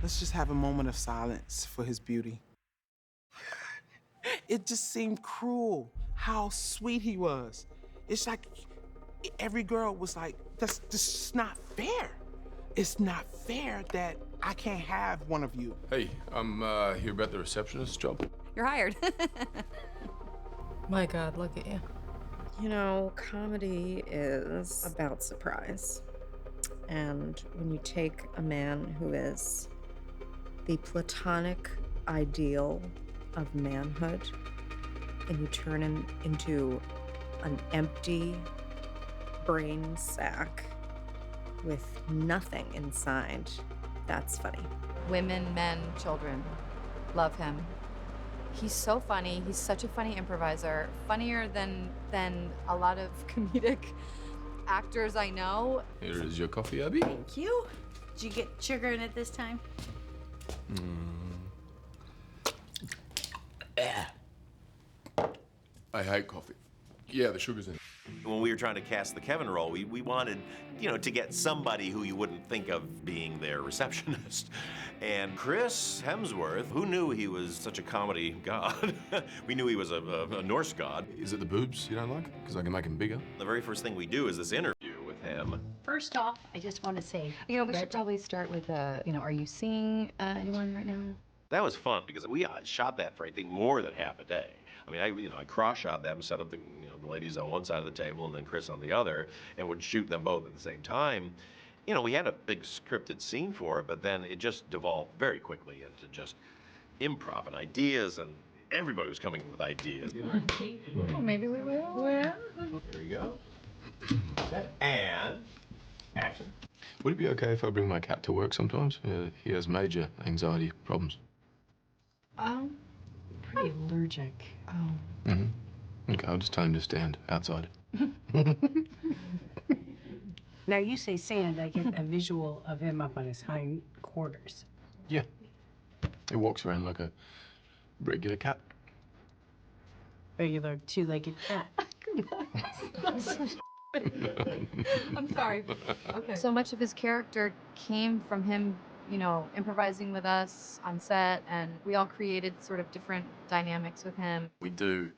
Let's just have a moment of silence for his beauty. It just seemed cruel how sweet he was. It's like every girl was like, this is not fair. It's not fair that I can't have one of you. Hey, I'm here about the receptionist job. You're hired. My God, look at you. You know, comedy is about surprise. And when you take a man who is the platonic ideal of manhood and you turn him into an empty brain sack with nothing inside, that's funny. Women, men, children love him. He's so funny. He's such a funny improviser. Funnier than a lot of comedic actors I know. Here is your coffee, Abby. Thank you. Did you get sugar in it this time? I hate coffee. Yeah, the sugar's in it. When we were trying to cast the Kevin role, we wanted, to get somebody who you wouldn't think of being their receptionist. And Chris Hemsworth, who knew he was such a comedy god? We knew he was a Norse god. Is it the boobs you don't like? Because I can make them bigger. The very first thing we do is this interview with him. First off, I just want to say, we should probably start with, are you seeing anyone right now? That was fun because we shot that for, I think, more than half a day. I mean, I cross-shot them, set up the ladies on one side of the table and then Chris on the other, and would shoot them both at the same time. We had a big scripted scene for it, but then it just devolved very quickly into just improv and ideas, and everybody was coming with ideas. Well, maybe we will. Here we go. And action. Would it be okay if I bring my cat to work sometimes? He has major anxiety problems. pretty allergic. Oh. Okay, I'll just tell him to stand outside. Now you say sand, I get a visual of him up on his hind quarters. Yeah. He walks around like a regular cat. Regular two-legged cat. I'm sorry. Okay. So much of his character came from him, improvising with us on set, and we all created sort of different dynamics with him. We do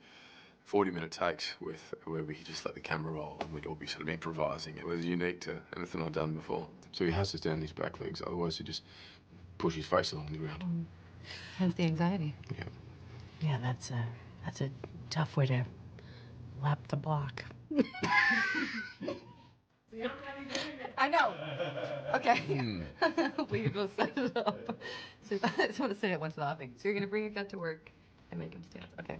40-minute takes where we just let the camera roll and we'd all be sort of improvising. It was unique to anything I'd done before. So he has to stand on his back legs, otherwise he just push his face along the ground. Hence the anxiety. Yeah. Yeah, that's a tough way to lap the block. I know. Okay. We will set it up. So I just want to say it once laughing. So you're gonna bring your cat to work and make him stand. Okay.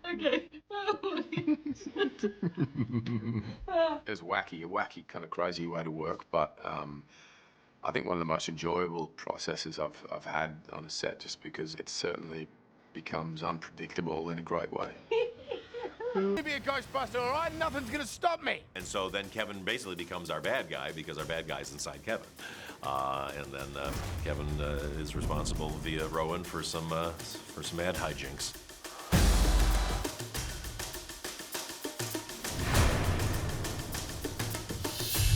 Okay. It's wacky, kind of crazy way to work, but I think one of the most enjoyable processes I've had on a set, just because it certainly becomes unpredictable in a great way. Be a Ghostbuster, all right? Nothing's gonna stop me. And so then Kevin basically becomes our bad guy because our bad guy's inside Kevin. And then Kevin is responsible via Rowan for some ad hijinks.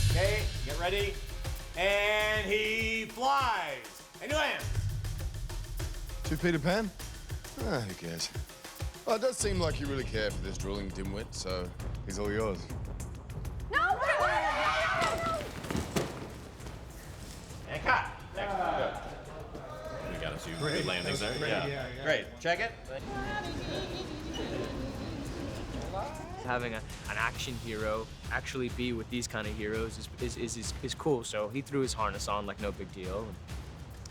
Okay, get ready. And he flies. And he lands. To Peter Pan? Ah, who cares? Well, it does seem like you really care for this drooling dimwit, so he's all yours. No! And cut. Good. We got a few good landings there. Yeah. Great. Check it. Having an action hero actually be with these kind of heroes is cool. So he threw his harness on like no big deal,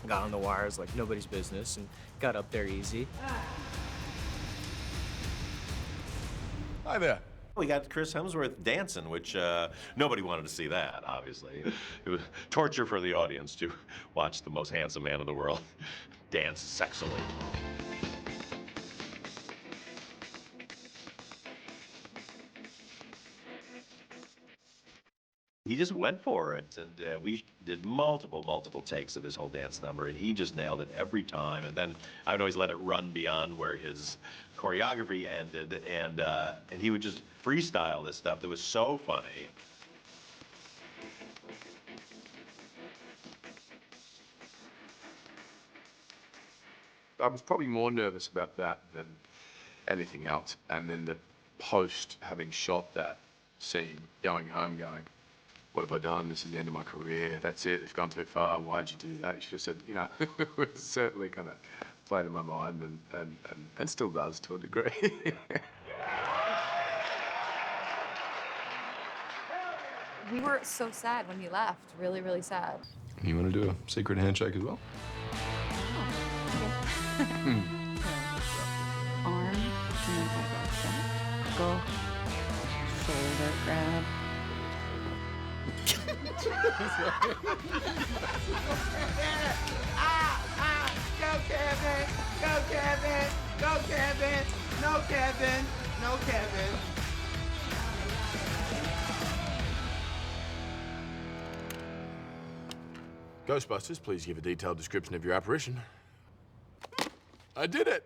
and got on the wires like nobody's business, and got up there easy. Hi there. We got Chris Hemsworth dancing, which nobody wanted to see that, obviously. It was torture for the audience to watch the most handsome man in the world dance sexily. He just went for it, and we did multiple takes of his whole dance number, and he just nailed it every time. And then I would always let it run beyond where his choreography ended, and he would just freestyle this stuff that was so funny. I was probably more nervous about that than anything else. And then the post having shot that scene, going home going, what have I done? This is the end of my career. That's it. It's gone too far. Why'd you do that? You should have said, you know, it was certainly kind of played in my mind and still does to a degree. We were so sad when he left. Really, really sad. You want to do a secret handshake as well? Arm, and then go shoulder grab. Go Kevin! Go Kevin! Go Kevin! No Kevin! No Kevin! Ghostbusters, please give a detailed description of your apparition. I did it!